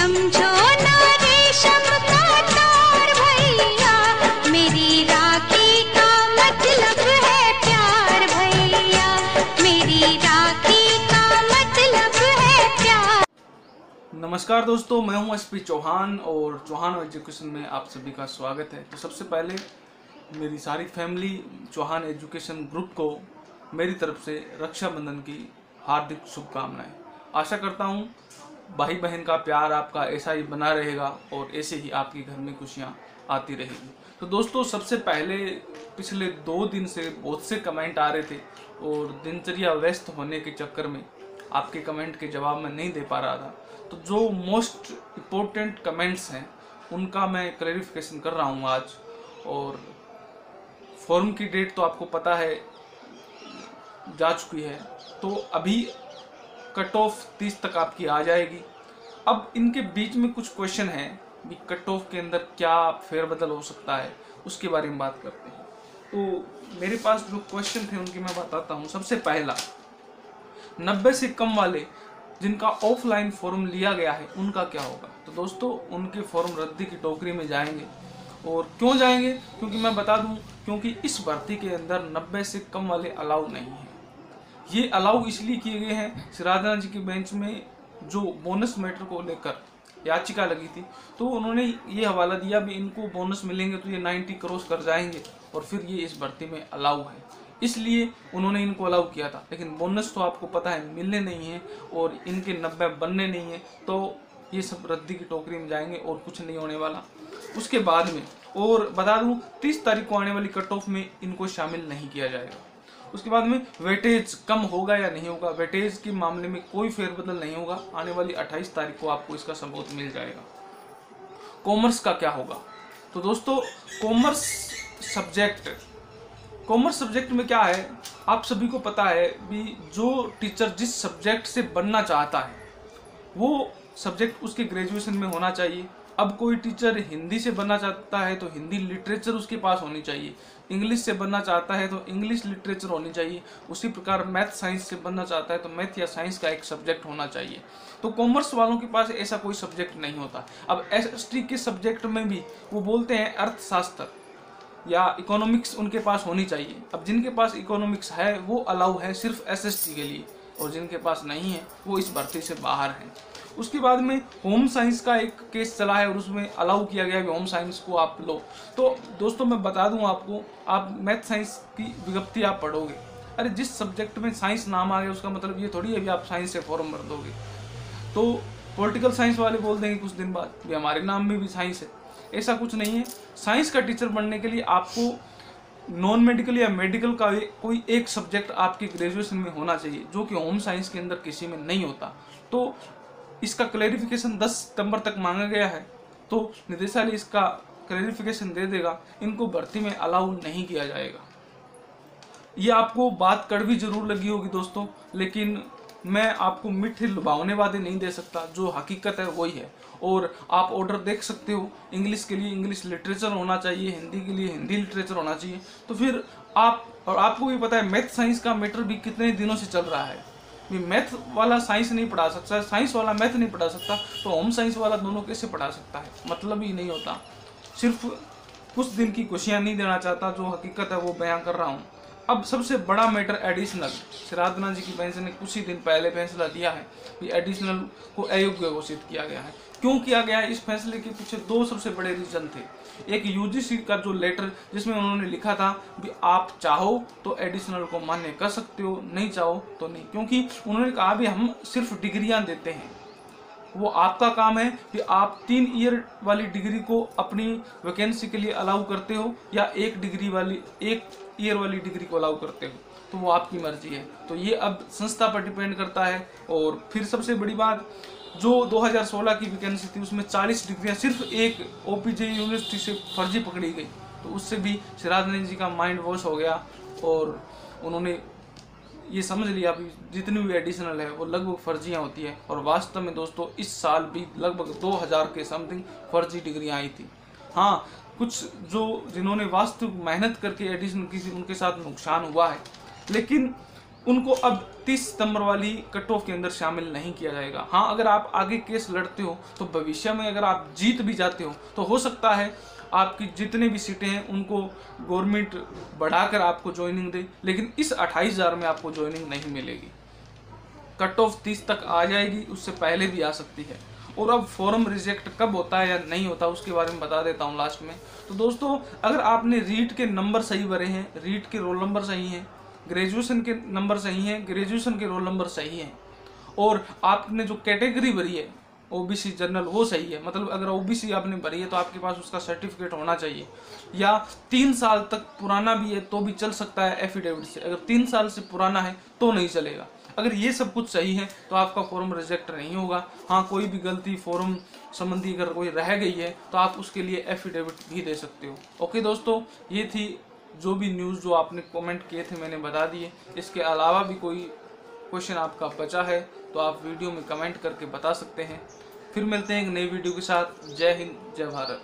समझो ना रेशम का तार भैया, मेरी राखी का मतलब है प्यार भैया, मेरी राखी का मतलब है प्यार। नमस्कार दोस्तों, मैं हूं एसपी चौहान और चौहान एजुकेशन में आप सभी का स्वागत है। तो सबसे पहले मेरी सारी फैमिली चौहान एजुकेशन ग्रुप को मेरी तरफ से रक्षाबंधन की हार्दिक शुभकामनाएं। आशा करता हूं भाई बहन का प्यार आपका ऐसा ही बना रहेगा और ऐसे ही आपके घर में खुशियां आती रहेगी। तो दोस्तों, सबसे पहले पिछले 2 दिन से बहुत से कमेंट आ रहे थे और दिनचर्या व्यस्त होने के चक्कर में आपके कमेंट के जवाब मैं नहीं दे पा रहा था। तो जो मोस्ट इम्पोर्टेंट कमेंट्स हैं उनका मैं क्लैरिफिकेशन कर रहा हूँ आज। और फॉर्म की डेट तो आपको पता है जा चुकी है, तो अभी कट ऑफ 30 तक आपकी आ जाएगी। अब इनके बीच में कुछ क्वेश्चन हैं कि कट ऑफ के अंदर क्या फेरबदल हो सकता है, उसके बारे में बात करते हैं। तो मेरे पास जो क्वेश्चन थे उनकी मैं बताता हूँ। सबसे पहला, 90 से कम वाले जिनका ऑफलाइन फॉर्म लिया गया है उनका क्या होगा। तो दोस्तों, उनके फॉर्म रद्दी की टोकरी में जाएंगे। और क्यों जाएंगे? क्योंकि मैं बता दूं, क्योंकि इस भर्ती के अंदर 90 से कम वाले अलाउ नहीं है। ये अलाउ इसलिए किए गए हैं, सिराधना जी की बेंच में जो बोनस मैटर को लेकर याचिका लगी थी, तो उन्होंने ये हवाला दिया भी इनको बोनस मिलेंगे तो ये 90 क्रॉस कर जाएंगे और फिर ये इस भर्ती में अलाउ है, इसलिए उन्होंने इनको अलाउ किया था। लेकिन बोनस तो आपको पता है मिलने नहीं है और इनके 90 बनने नहीं है, तो ये सब रद्दी की टोकरी में जाएंगे और कुछ नहीं होने वाला। उसके बाद में और बता दूं, 30 तारीख को आने वाली कट ऑफ में इनको शामिल नहीं किया जाएगा। उसके बाद में वेटेज कम होगा या नहीं होगा, वेटेज के मामले में कोई फेरबदल नहीं होगा। आने वाली 28 तारीख को आपको इसका सबूत मिल जाएगा। कॉमर्स का क्या होगा? तो दोस्तों, कॉमर्स सब्जेक्ट में क्या है, आप सभी को पता है भी जो टीचर जिस सब्जेक्ट से बनना चाहता है वो सब्जेक्ट उसके ग्रेजुएशन में होना चाहिए। अब कोई टीचर हिंदी से बनना चाहता है तो हिंदी लिटरेचर उसके पास होनी चाहिए, इंग्लिश से बनना चाहता है तो इंग्लिश लिटरेचर होनी चाहिए। उसी प्रकार मैथ साइंस से बनना चाहता है तो मैथ या साइंस का एक सब्जेक्ट होना चाहिए। तो कॉमर्स वालों के पास ऐसा कोई सब्जेक्ट नहीं होता। अब एसटी के सब्जेक्ट में भी वो बोलते हैं अर्थशास्त्र या इकोनॉमिक्स उनके पास होनी चाहिए। अब जिनके पास इकोनॉमिक्स है वो अलाउ है सिर्फ एसएसटी के लिए, और जिनके पास नहीं है वो इस भर्ती से बाहर हैं। उसके बाद में होम साइंस का एक केस चला है और उसमें अलाउ किया गया कि होम साइंस को आप लो। तो दोस्तों, मैं बता दूं आपको, आप मैथ साइंस की विज्ञप्ति आप पढ़ोगे, अरे जिस सब्जेक्ट में साइंस नाम आ गया उसका मतलब ये थोड़ी है भी आप साइंस से फॉर्म भर दोगे। तो पॉलिटिकल साइंस वाले बोल देंगे कुछ दिन बाद भी हमारे नाम में भी साइंस है। ऐसा कुछ नहीं है। साइंस का टीचर बनने के लिए आपको नॉन मेडिकल या मेडिकल का कोई एक सब्जेक्ट आपके ग्रेजुएशन में होना चाहिए, जो कि होम साइंस के अंदर किसी में नहीं होता। तो इसका क्लैरिफिकेशन 10 सितंबर तक मांगा गया है, तो निदेशालय इसका क्लैरिफिकेशन दे देगा। इनको भर्ती में अलाउ नहीं किया जाएगा। ये आपको बात कड़वी जरूर लगी होगी दोस्तों, लेकिन मैं आपको मीठे लुभावने वादे नहीं दे सकता। जो हकीकत है वही है। और आप ऑर्डर देख सकते हो, इंग्लिश के लिए इंग्लिश लिटरेचर होना चाहिए, हिंदी के लिए हिंदी लिटरेचर होना चाहिए। तो फिर आपको भी पता है मैथ साइंस का मैटर भी कितने दिनों से चल रहा है। मैथ वाला साइंस नहीं पढ़ा सकता, साइंस वाला मैथ नहीं पढ़ा सकता, तो होम साइंस वाला दोनों कैसे पढ़ा सकता है? मतलब ही नहीं होता। सिर्फ कुछ दिन की खुशियां नहीं देना चाहता, जो हकीकत है वो बयां कर रहा हूँ। अब सबसे बड़ा मैटर एडिशनल, सिराधना जी की बेंच ने कुछ ही दिन पहले फैसला दिया है कि एडिशनल को अयोग्य घोषित किया गया है। क्यों किया गया है? इस फैसले के पीछे 2 सबसे बड़े रीजन थे। एक यूजीसी का जो लेटर जिसमें उन्होंने लिखा था कि आप चाहो तो एडिशनल को मान्य कर सकते हो, नहीं चाहो तो नहीं। क्योंकि उन्होंने कहा भी हम सिर्फ डिग्रियां देते हैं, वो आपका काम है कि आप 3 ईयर वाली डिग्री को अपनी वैकेंसी के लिए अलाउ करते हो या 1 ईयर वाली डिग्री को अलाउ करते हो, तो वो आपकी मर्जी है। तो ये अब संस्था पर डिपेंड करता है। और फिर सबसे बड़ी बात, जो 2016 की वैकेंसी थी उसमें 40 डिग्रियां सिर्फ एक ओपीजे यूनिवर्सिटी से फर्जी पकड़ी गई, तो उससे भी सिराधना जी का माइंड वॉश हो गया और उन्होंने ये समझ लिया कि जितनी भी एडिशनल है वो लगभग फर्जियाँ होती है। और वास्तव में दोस्तों, इस साल भी लगभग 2000 के समथिंग फर्जी डिग्रियाँ आई थी। हाँ, कुछ जिन्होंने वास्तविक मेहनत करके एडिशन की उनके साथ नुकसान हुआ है, लेकिन उनको अब 30 सितंबर वाली कट ऑफ के अंदर शामिल नहीं किया जाएगा। हाँ, अगर आप आगे केस लड़ते हो तो भविष्य में अगर आप जीत भी जाते हो तो हो सकता है आपकी जितने भी सीटें हैं उनको गवर्नमेंट बढ़ाकर आपको ज्वाइनिंग दे, लेकिन इस 28,000 में आपको ज्वाइनिंग नहीं मिलेगी। कट ऑफ 30 तक आ जाएगी, उससे पहले भी आ सकती है। और अब फॉर्म रिजेक्ट कब होता है या नहीं होता उसके बारे में बता देता हूँ लास्ट में। तो दोस्तों, अगर आपने रीट के नंबर सही भरे हैं, रीट के रोल नंबर सही हैं, ग्रेजुएशन के नंबर सही हैं, ग्रेजुएशन के रोल नंबर सही हैं, और आपने जो कैटेगरी भरी है ओबीसी जनरल वो सही है, मतलब अगर ओबीसी आपने भरी है तो आपके पास उसका सर्टिफिकेट होना चाहिए, या 3 साल तक पुराना भी है तो भी चल सकता है एफिडेविट से। अगर 3 साल से पुराना है तो नहीं चलेगा। अगर ये सब कुछ सही है तो आपका फॉर्म रिजेक्ट नहीं होगा। हाँ, कोई भी गलती फॉर्म संबंधी अगर कोई रह गई है तो आप उसके लिए एफिडेविट भी दे सकते हो। ओके दोस्तों, ये थी जो भी न्यूज़ जो आपने कमेंट किए थे मैंने बता दिए। इसके अलावा भी कोई क्वेश्चन आपका बचा है तो आप वीडियो में कमेंट करके बता सकते हैं। फिर मिलते हैं एक नई वीडियो के साथ। जय हिंद, जय भारत।